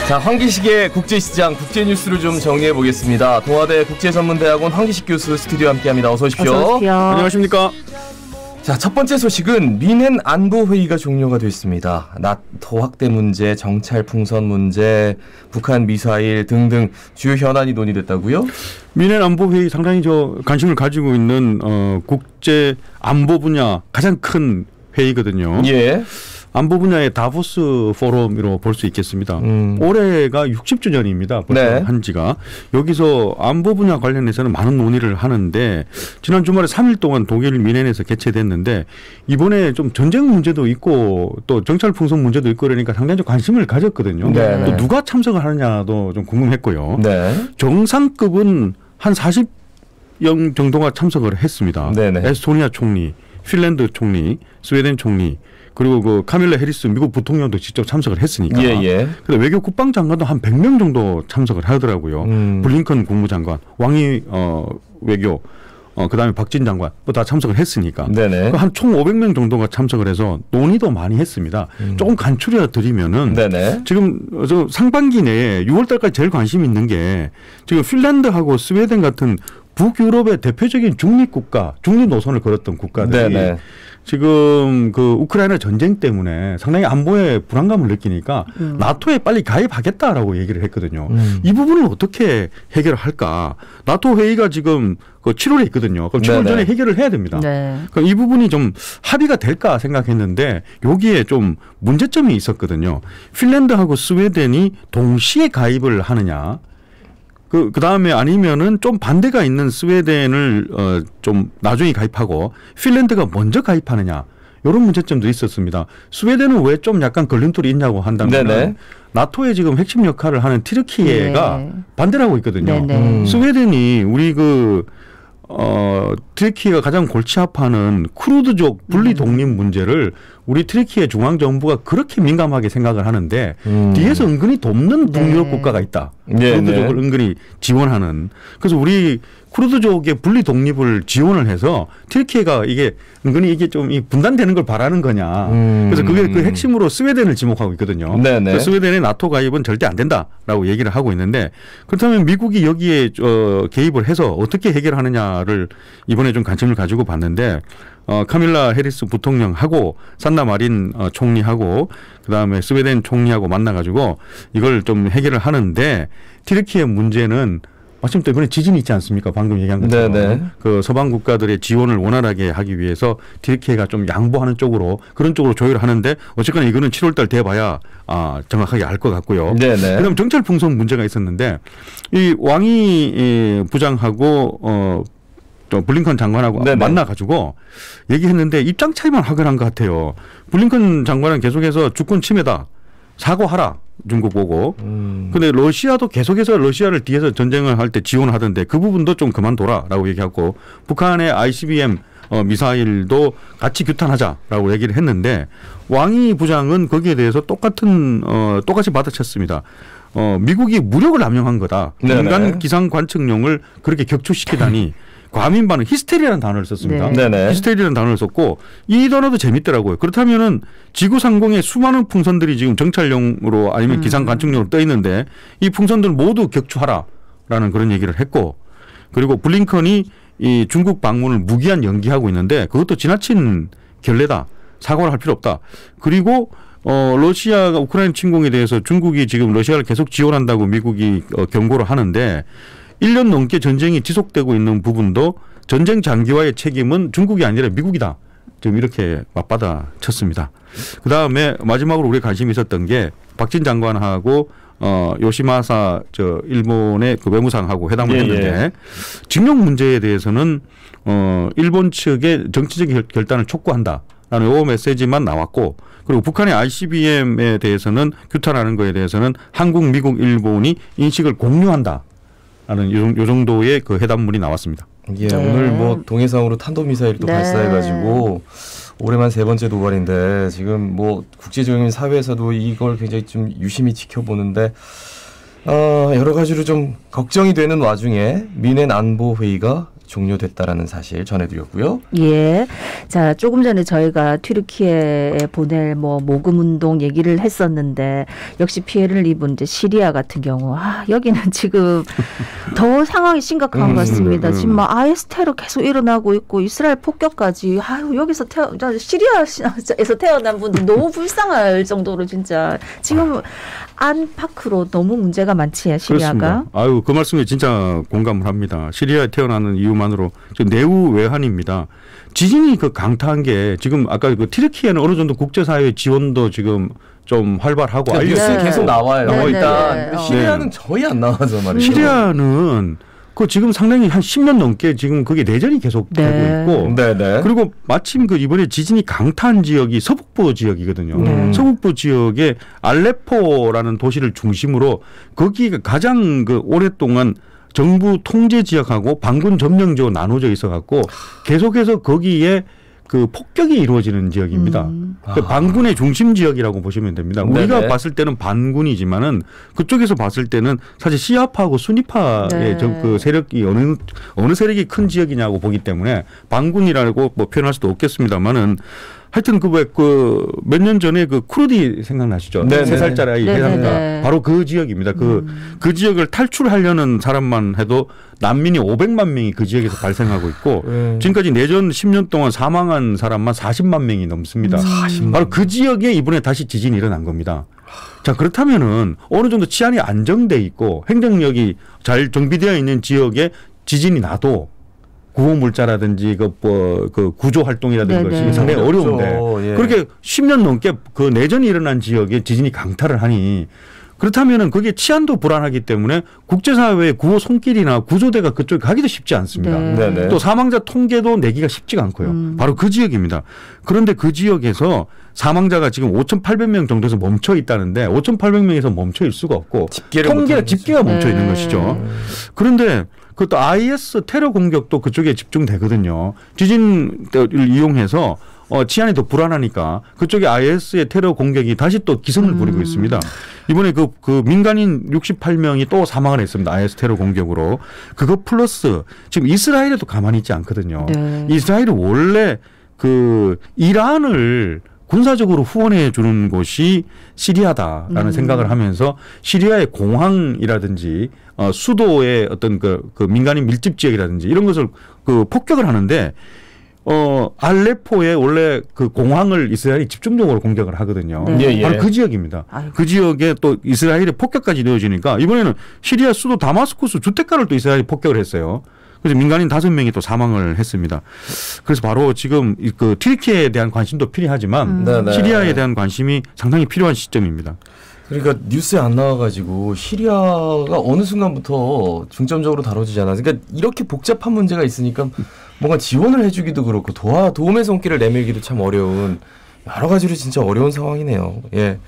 자, 황기식의 국제시장, 국제뉴스를 좀 정리해 보겠습니다. 동아대 국제전문대학원 황기식 교수 스튜디오와 함께합니다. 어서 오십시오. 어서 오십시오. 안녕하십니까. 자, 첫 번째 소식은 미넨 안보회의가 종료가 됐습니다. 나토 확대 문제, 정찰 풍선 문제, 북한 미사일 등등 주요 현안이 논의됐다고요? 미넨 안보회의 상당히 관심을 가지고 있는 국제 안보 분야 가장 큰 회의거든요. 예. 안보 분야의 다보스 포럼으로 볼 수 있겠습니다. 올해가 60주년입니다. 벌써 네. 한 지가. 여기서 안보 분야 관련해서는 많은 논의를 하는데 지난 주말에 3일 동안 독일 미넨에서 개최됐는데 이번에 좀 전쟁 문제도 있고 또 정찰 풍선 문제도 있고 그러니까 상당히 좀 관심을 가졌거든요. 네. 또 누가 참석을 하느냐도 좀 궁금했고요. 네. 정상급은 한 40명 정도가 참석을 했습니다. 네네. 에스토니아 총리, 핀란드 총리, 스웨덴 총리 그리고 그 카밀라 해리스 미국 부통령도 직접 참석을 했으니까. 예. 근데 외교 국방장관도 한 100명 정도 참석을 하더라고요. 블링컨 국무장관, 왕이 외교, 그다음에 박진 장관 뭐 다 참석을 했으니까. 네네. 한 총 500명 정도가 참석을 해서 논의도 많이 했습니다. 조금 간추려 드리면은 네네. 지금 저 상반기 내에 6월달까지 제일 관심 있는 게 지금 핀란드하고 스웨덴 같은 북유럽의 대표적인 중립국가, 중립 노선을 걸었던 국가들이 네네. 지금 그 우크라이나 전쟁 때문에 상당히 안보에 불안감을 느끼니까 나토에 빨리 가입하겠다라고 얘기를 했거든요. 이 부분을 어떻게 해결을 할까? 나토 회의가 지금 그 7월에 있거든요. 그럼 7월 전에 해결을 해야 됩니다. 네. 그럼 이 부분이 좀 합의가 될까 생각했는데 여기에 좀 문제점이 있었거든요. 핀란드하고 스웨덴이 동시에 가입을 하느냐? 그 다음에 아니면은 좀 반대가 있는 스웨덴을 좀 나중에 가입하고 핀란드가 먼저 가입하느냐 이런 문제점도 있었습니다. 스웨덴은 왜 좀 약간 걸림돌이 있냐고 한다면 나토의 지금 핵심 역할을 하는 트르키예가 반대를 하고 있거든요. 스웨덴이 우리 트르키예가 가장 골치 아파하는 쿠르드족 분리 독립 문제를 우리 트르키예 중앙정부가 그렇게 민감하게 생각을 하는데 뒤에서 은근히 돕는 북유럽 국가가 있다. 쿠르드족을 은근히 지원하는. 그래서 우리 쿠르드족의 분리 독립을 지원을 해서 트르키예가 이게 은근히 이게 좀 분단되는 걸 바라는 거냐. 그래서 그게 그 핵심으로 스웨덴을 지목하고 있거든요. 그래서 스웨덴의 나토 가입은 절대 안 된다라고 얘기를 하고 있는데 그렇다면 미국이 여기에 개입을 해서 어떻게 해결하느냐를 이번에 좀 관심을 가지고 봤는데 카밀라 해리스 부통령하고 산나 마린 총리하고 그다음에 스웨덴 총리하고 만나가지고 이걸 좀 해결을 하는데 트르키예 문제는 마침 또 이번에 지진이 있지 않습니까? 방금 얘기한 것처럼 그 서방 국가들의 지원을 원활하게 하기 위해서 트르키예가 좀 양보하는 쪽으로 그런 쪽으로 조율을 하는데 어쨌거나 이거는 7월달 돼봐야 정확하게 알 것 같고요. 그다음 정찰 풍선 문제가 있었는데 이 왕이 부장하고 또 블링컨 장관하고 만나가지고 얘기했는데 입장 차이만 확연한 것 같아요. 블링컨 장관은 계속해서 주권 침해다. 사과하라. 중국 보고. 근데 러시아도 계속해서 러시아를 뒤에서 전쟁을 할 때 지원하던데 그 부분도 좀 그만둬라라고 얘기하고 북한의 ICBM 미사일도 같이 규탄하자라고 얘기를 했는데 왕이 부장은 거기에 대해서 똑같이 받아쳤습니다. 미국이 무력을 남용한 거다. 민간 기상 관측용을 그렇게 격추시키다니 과민 반응, 히스테리라는 단어를 썼습니다. 히스테리라는 단어를 썼고 이 단어도 재밌더라고요. 그렇다면은 지구 상공에 수많은 풍선들이 지금 정찰용으로 아니면 기상 관측용으로 떠 있는데 이 풍선들 모두 격추하라라는 그런 얘기를 했고 그리고 블링컨이 이 중국 방문을 무기한 연기하고 있는데 그것도 지나친 결례다. 사과를 할 필요 없다. 그리고 러시아가 우크라이나 침공에 대해서 중국이 지금 러시아를 계속 지원한다고 미국이 경고를 하는데 1년 넘게 전쟁이 지속되고 있는 부분도 전쟁 장기화의 책임은 중국이 아니라 미국이다. 지금 이렇게 맞받아쳤습니다. 그다음에 마지막으로 우리 관심이 있었던 게 박진 장관하고 요시마사 일본의 그 외무상하고 회담을 했는데 징용 문제에 대해서는 일본 측의 정치적 결단을 촉구한다라는 요 메시지만 나왔고 그리고 북한의 ICBM에 대해서는 규탄하는 거에 대해서는 한국, 미국, 일본이 인식을 공유한다. 라는 요 정도의 그 회담문이 나왔습니다. 오늘 뭐 동해상으로 탄도미사일도 발사해가지고 올해만 3번째 도발인데 지금 뭐 국제적인 사회에서도 이걸 굉장히 좀 유심히 지켜보는데 여러 가지로 좀 걱정이 되는 와중에 미넨 안보 회의가 종료됐다라는 사실 전해드렸고요. 예. 자, 조금 전에 저희가 튀르키예에 보낼 모금 운동 얘기를 했었는데 역시 피해를 입은 이제 시리아 같은 경우 여기는 지금 더 상황이 심각한 것 같습니다. 지금 막 IS 테러 계속 일어나고 있고 이스라엘 폭격까지 여기서 시리아에서 태어난 분들 너무 불쌍할 정도로 진짜 지금 안팎으로 너무 문제가 많지 시리아가. 그렇습니다. 그 말씀에 진짜 공감을 합니다. 시리아에 태어나는 이유만으로 지금 내후외환입니다. 지진이 강타한 게 지금 아까 튀르키예는 어느 정도 국제사회의 지원도 지금 좀 활발하고 뉴스에 계속 나와요. 일단 시리아는 거의 안 나와서 말이죠. 시리아는 지금 상당히 한 10년 넘게 지금 그게 내전이 계속 되고 있고 그리고 마침 이번에 지진이 강타한 지역이 서북부 지역이거든요. 서북부 지역에 알레포라는 도시를 중심으로 거기가 가장 오랫동안 정부 통제 지역하고 반군 점령 지역으로 나눠져 있어 갖고 계속해서 거기에 폭격이 이루어지는 지역입니다. 반군의 중심 지역이라고 보시면 됩니다. 우리가 봤을 때는 반군이지만은 그쪽에서 봤을 때는 사실 시아파하고 수니파의 세력이 어느 세력이 큰 지역이냐고 보기 때문에 반군이라고 표현할 수도 없겠습니다만은 하여튼 몇 년 전에 쿠르디 생각나시죠? 3살짜리 아이 해상가 바로 그 지역입니다. 그 지역을 탈출하려는 사람만 해도 난민이 500만 명이 그 지역에서 발생하고 있고 지금까지 내전 10년 동안 사망한 사람만 40만 명이 넘습니다. 바로 그 지역에 이번에 다시 지진이 일어난 겁니다. 자, 그렇다면은 어느 정도 치안이 안정돼 있고 행정력이 잘 정비되어 있는 지역에 지진이 나도 구호물자라든지 구조 활동이라든지 것이 상당히 어려운데 그렇게 10년 넘게 내전이 일어난 지역에 지진이 강타를 하니 그렇다면은 그게 치안도 불안하기 때문에 국제사회의 구호 손길이나 구조대가 그쪽에 가기도 쉽지 않습니다. 또 사망자 통계도 내기가 쉽지가 않고요. 바로 그 지역입니다. 그런데 그 지역에서 사망자가 지금 5,800명 정도에서 멈춰 있다는데 5,800명에서 멈춰 있을 수가 없고 집계가 멈춰 있는 것이죠. 그런데 그것도 IS 테러 공격도 그쪽에 집중되거든요. 지진을 이용해서 치안이 더 불안하니까 그쪽에 IS의 테러 공격이 다시 또 기승을 부리고 있습니다. 이번에 그 민간인 68명이 또 사망을 했습니다. IS 테러 공격으로. 그거 플러스 지금 이스라엘에도 가만히 있지 않거든요. 이스라엘이 원래 이란을 군사적으로 후원해 주는 곳이 시리아다라는 생각을 하면서 시리아의 공항이라든지 수도의 어떤 민간인 밀집 지역이라든지 이런 것을 폭격을 하는데 알레포에 원래 공항을 이스라엘이 집중적으로 공격을 하거든요. 바로 그 지역입니다. 그 지역에 또 이스라엘의 폭격까지 이루어지니까 이번에는 시리아 수도 다마스쿠스 주택가를 또 이스라엘이 폭격을 했어요. 그래서 민간인 5명이 또 사망을 했습니다. 그래서 바로 지금 튀르키예에 대한 관심도 필요하지만 시리아에 대한 관심이 상당히 필요한 시점입니다. 그러니까 뉴스에 안 나와가지고 시리아가 어느 순간부터 중점적으로 다뤄지지 않아서 그러니까 이렇게 복잡한 문제가 있으니까 뭔가 지원을 해주기도 그렇고 도움의 손길을 내밀기도 참 어려운 여러 가지로 진짜 어려운 상황이네요. 예.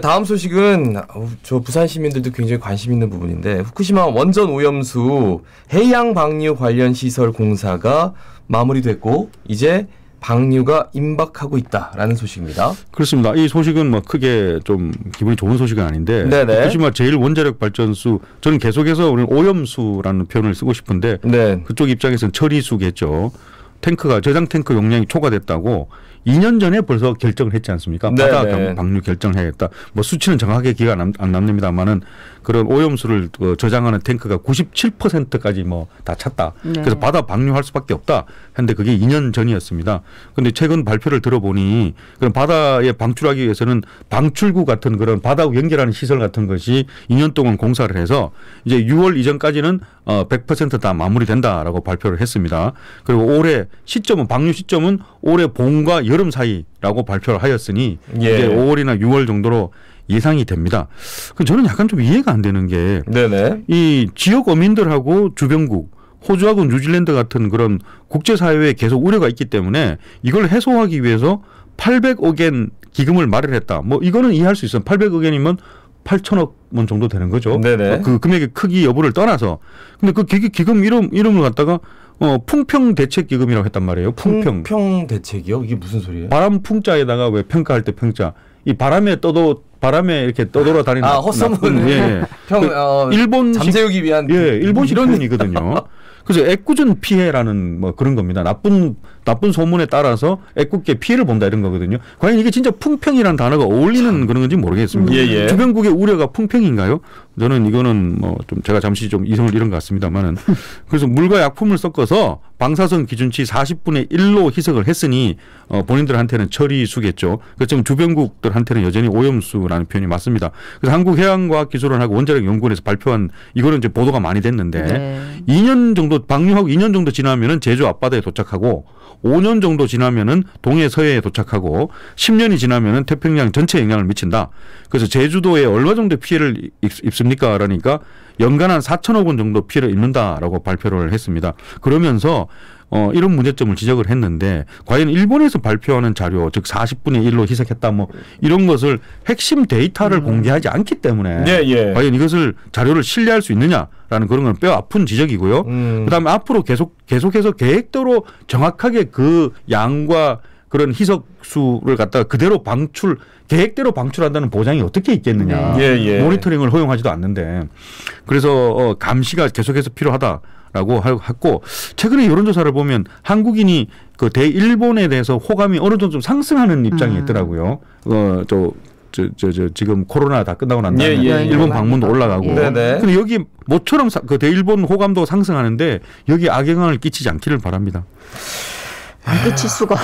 다음 소식은 저 부산 시민들도 굉장히 관심 있는 부분인데 후쿠시마 원전 오염수 해양 방류 관련 시설 공사가 마무리됐고 이제 방류가 임박하고 있다라는 소식입니다. 그렇습니다. 이 소식은 크게 좀 기분이 좋은 소식은 아닌데 후쿠시마 제1원자력 발전소 저는 계속해서 우리는 오염수라는 표현을 쓰고 싶은데 그쪽 입장에서는 처리수겠죠. 저장 탱크 용량이 초과됐다고 2년 전에 벌써 결정을 했지 않습니까? 바다 방류 결정을 해야겠다. 수치는 정확하게 기가 안 납니다만은 그런 오염수를 저장하는 탱크가 97%까지 다 찼다. 그래서 바다 방류할 수밖에 없다. 했는데 그게 2년 전이었습니다. 그런데 최근 발표를 들어보니 그런 바다에 방출하기 위해서는 방출구 같은 그런 바다하고 연결하는 시설 같은 것이 2년 동안 공사를 해서 이제 6월 이전까지는 100% 다 마무리된다라고 발표를 했습니다. 그리고 올해 방류 시점은 올해 봄과 여름 사이라고 발표를 하였으니 이제 5월이나 6월 정도로 예상이 됩니다. 저는 약간 좀 이해가 안 되는 게 이 지역 어민들하고 주변국 호주하고 뉴질랜드 같은 그런 국제사회에 계속 우려가 있기 때문에 이걸 해소하기 위해서 800억엔 기금을 마련했다. 이거는 이해할 수 있어요. 800억엔이면 8천억 원 정도 되는 거죠. 그 금액의 크기 여부를 떠나서. 근데 그 기금 이름을 갖다가 풍평 대책 기금이라고 했단 말이에요. 풍평 대책이요? 이게 무슨 소리예요? 바람 풍자에다가 왜 평가할 때 평자. 이 바람에 이렇게 떠돌아다니는 헛소문. 일본 잠재우기 위한 일본식 표현이거든요. 그래서 애꿎은 피해라는 뭐 그런 겁니다. 나쁜 소문에 따라서 애꿎게 피해를 본다 이런 거거든요. 과연 이게 진짜 풍평이라는 단어가 어울리는 그런 건지 모르겠습니다. 예. 주변국의 우려가 풍평인가요? 저는 이거는 뭐 좀 제가 잠시 좀 이성을 잃은 것 같습니다만은 그래서 물과 약품을 섞어서 방사선 기준치 40분의 1로 희석을 했으니 본인들한테는 처리수겠죠. 그렇지만 주변국들한테는 여전히 오염수라는 표현이 맞습니다. 그래서 한국해양과학기술원하고 원자력연구원에서 발표한 이거는 이제 보도가 많이 됐는데 네. 2년 정도 방류하고 2년 정도 지나면은 제주 앞바다에 도착하고 5년 정도 지나면은 동해 서해에 도착하고 10년이 지나면은 태평양 전체에 영향을 미친다. 그래서 제주도에 얼마 정도 피해를 입습니까? 그러니까 연간 한 4천억 원 정도 피해를 입는다라고 발표를 했습니다. 그러면서 이런 문제점을 지적을 했는데 과연 일본에서 발표하는 자료 즉 40분의 1로 희석했다 뭐 이런 것을 핵심 데이터를 공개하지 않기 때문에 과연 이것을 자료를 신뢰할 수 있느냐라는 그런 건 뼈 아픈 지적이고요. 그다음에 앞으로 계속해서 계획대로 정확하게 그 양과 그런 희석수를 갖다가 그대로 계획대로 방출한다는 보장이 어떻게 있겠느냐. 모니터링을 허용하지도 않는데 그래서 감시가 계속해서 필요하다라고 했고 최근에 여론조사를 보면 한국인이 그 대일본에 대해서 호감이 어느 정도 좀 상승하는 입장이 있더라고요. 지금 코로나 다 끝나고 난 다음에 일본 방문도 올라가고. 근데 여기 모처럼 그 대일본 호감도 상승하는데 여기 악영향을 끼치지 않기를 바랍니다. 안 끼칠 수가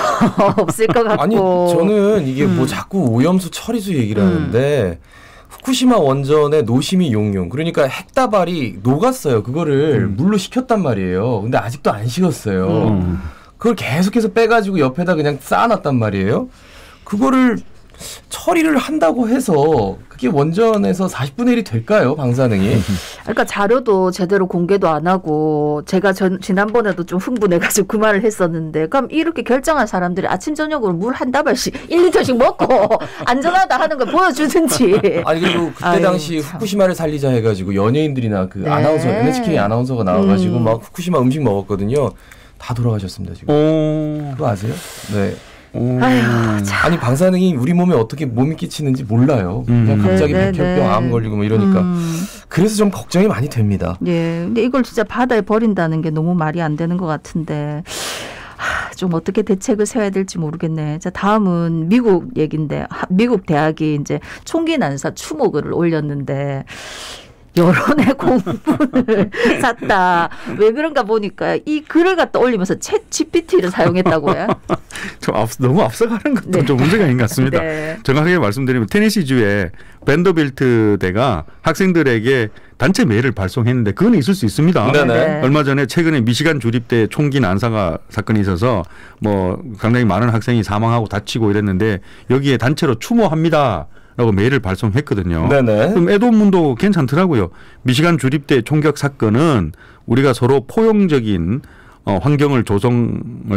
없을 것 같고. 아니 저는 이게 뭐 자꾸 오염수 처리수 얘기를 하는데 후쿠시마 원전의 노시미 용융 그러니까 핵다발이 녹았어요. 그거를 물로 식혔단 말이에요. 근데 아직도 안 식었어요. 그걸 계속해서 빼가지고 옆에다 그냥 쌓아놨단 말이에요. 그거를 처리를 한다고 해서 그게 원전에서 40분의 1이 될까요? 방사능이. 그러니까 자료도 제대로 공개도 안 하고 제가 지난번에도 좀 흥분해가지고 그 말을 했었는데 그럼 이렇게 결정한 사람들이 아침 저녁으로 물 한 다발씩 1리터씩 먹고 안전하다 하는 걸 보여주든지. 아니 그리고 그때 당시 후쿠시마를 살리자 해가지고 연예인들이나 그 아나운서 NHK 아나운서가 나와가지고 막 후쿠시마 음식 먹었거든요. 다 돌아가셨습니다 지금. 그거 아세요? 네. 아니 방사능이 우리 몸에 어떻게 몸이 끼치는지 몰라요. 그냥 갑자기 백혈병 암 걸리고 뭐 이러니까 그래서 좀 걱정이 많이 됩니다. 근데 이걸 진짜 바다에 버린다는 게 너무 말이 안 되는 것 같은데 좀 어떻게 대책을 세워야 될지 모르겠네. 자 다음은 미국 얘긴데 미국 대학이 이제 총기 난사 추모글을 올렸는데. 여론의 공분을 샀다. 왜 그런가 보니까 이 글을 갖다 올리면서 챗 GPT를 사용했다고요? 너무 앞서가는 것도 좀 문제가 있는 것 같습니다. 정확하게 말씀드리면 테네시주의 밴더빌트 대가 학생들에게 단체 메일을 발송했는데 그건 있을 수 있습니다. 얼마 전에 최근에 미시간 주립대 총기 난사 사건이 있어서 뭐 상당히 많은 학생이 사망하고 다치고 이랬는데 여기에 단체로 추모합니다. 라고 메일을 발송했거든요. 그럼 애도문도 괜찮더라고요. 미시간 주립대 총격 사건은 우리가 서로 포용적인 환경을 조성을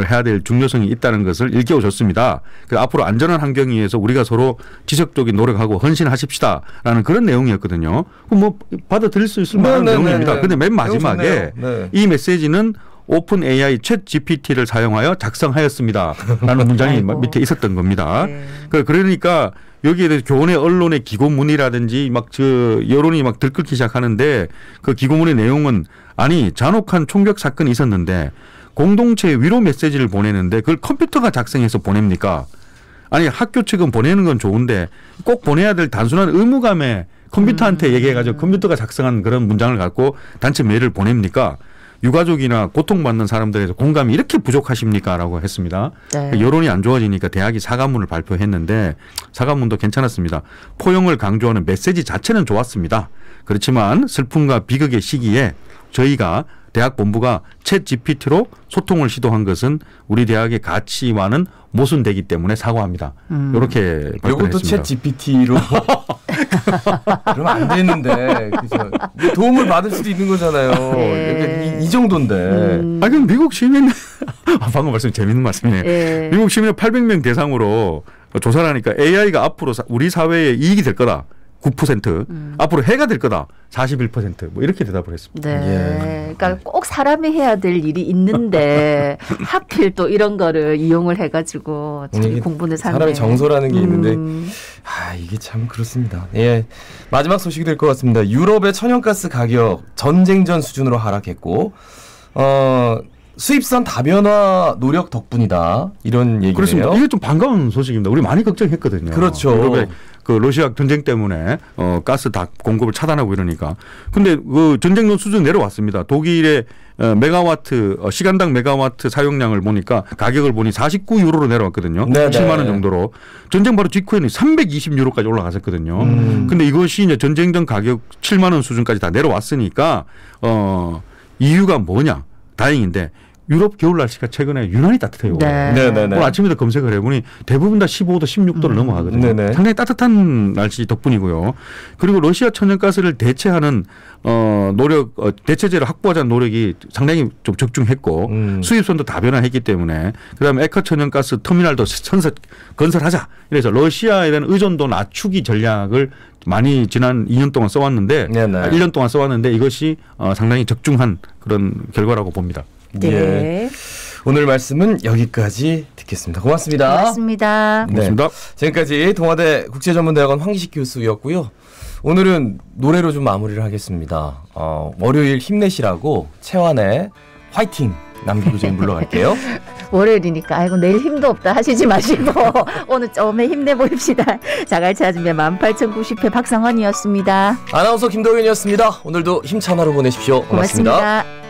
해야 될 중요성이 있다는 것을 일깨워줬습니다. 앞으로 안전한 환경 위해서 우리가 서로 지속적인 노력하고 헌신하십시다라는 그런 내용이었거든요. 뭐 받아들일 수 있을 만한 내용입니다. 그런데 맨 마지막에 이 메시지는 오픈 AI 챗 GPT를 사용하여 작성하였습니다라는 문장이 밑에 있었던 겁니다. 그러니까 여기에 대해서 교내 언론의 기고문이라든지 막 여론이 막 들끓기 시작하는데 그 기고문의 내용은 아니 잔혹한 총격 사건이 있었는데 공동체 위로 메시지를 보내는데 그걸 컴퓨터가 작성해서 보냅니까? 아니 학교 측은 보내는 건 좋은데 꼭 보내야 될 단순한 의무감에 컴퓨터한테 얘기해가지고 컴퓨터가 작성한 그런 문장을 갖고 단체 메일을 보냅니까? 유가족이나 고통받는 사람들에서 공감이 이렇게 부족하십니까? 라고 했습니다. 여론이 안 좋아지니까 대학이 사과문을 발표했는데 사과문도 괜찮았습니다. 포용을 강조하는 메시지 자체는 좋았습니다. 그렇지만 슬픔과 비극의 시기에 저희가 대학 본부가 챗 GPT로 소통을 시도한 것은 우리 대학의 가치와는 모순되기 때문에 사과합니다. 이렇게 발표했습니다. 이것도 챗 GPT로 그러면 안 되는데 그죠? 도움을 받을 수도 있는 거잖아요. 그러니까 이 정도인데. 그럼 미국 시민 방금 말씀 재밌는 말씀이네요. 미국 시민 800명 대상으로 조사를 하니까 AI가 앞으로 우리 사회에 이익이 될 거다. 9% 앞으로 해가 될 거다. 41% 뭐 이렇게 대답을 했습니다. 그러니까 꼭 사람이 해야 될 일이 있는데 하필 또 이런 거를 이용을 해가지고 공분을 사는 사람의 정서라는 게 있는데 이게 참 그렇습니다. 마지막 소식이 될 것 같습니다. 유럽의 천연가스 가격 전쟁 전 수준으로 하락했고 수입선 다변화 노력 덕분이다. 이런 얘기예요. 그렇습니다. 이게 좀 반가운 소식입니다. 우리 많이 걱정했거든요. 그렇죠. 유럽의 그 러시아 전쟁 때문에 가스 다 공급을 차단하고 이러니까. 근데 그 전쟁용 수준 내려왔습니다. 독일의 메가와트 시간당 메가와트 사용량을 보니까 가격을 보니 49유로로 내려왔거든요. 네네. 7만 원 정도로. 전쟁 바로 직후에는 320유로까지 올라갔었거든요. 근데 이것이 이제 전쟁 전 가격 7만 원 수준까지 다 내려왔으니까 이유가 뭐냐? 다행인데 유럽 겨울 날씨가 최근에 유난히 따뜻해요. 네. 오늘 아침에도 검색을 해보니 대부분 다 15도, 16도를 넘어가거든요. 네네. 상당히 따뜻한 날씨 덕분이고요. 그리고 러시아 천연가스를 대체하는 노력, 대체제를 확보하자는 노력이 상당히 좀 적중했고 수입선도 다변화했기 때문에 그다음에 에커 천연가스 터미널도 건설하자. 그래서 러시아에 대한 의존도 낮추기 전략을 많이 지난 2년 동안 써왔는데, 네네. 1년 동안 써왔는데 이것이 상당히 적중한 그런 결과라고 봅니다. 네. 예. 오늘 말씀은 여기까지 듣겠습니다. 고맙습니다. 고맙습니다. 네. 고맙습니다. 지금까지 동아대 국제전문대학원 황기식 교수였고요. 오늘은 노래로 좀 마무리를 하겠습니다. 월요일 힘내시라고 채환의 화이팅 남기고 좀 물러갈게요. 월요일이니까 아이고 내일 힘도 없다 하시지 마시고 오늘 좀에 힘내보입시다. 자갈치 준비 18,090회 박상환이었습니다. 아나운서 김도윤이었습니다. 오늘도 힘찬 하루 보내십시오. 고맙습니다. 고맙습니다.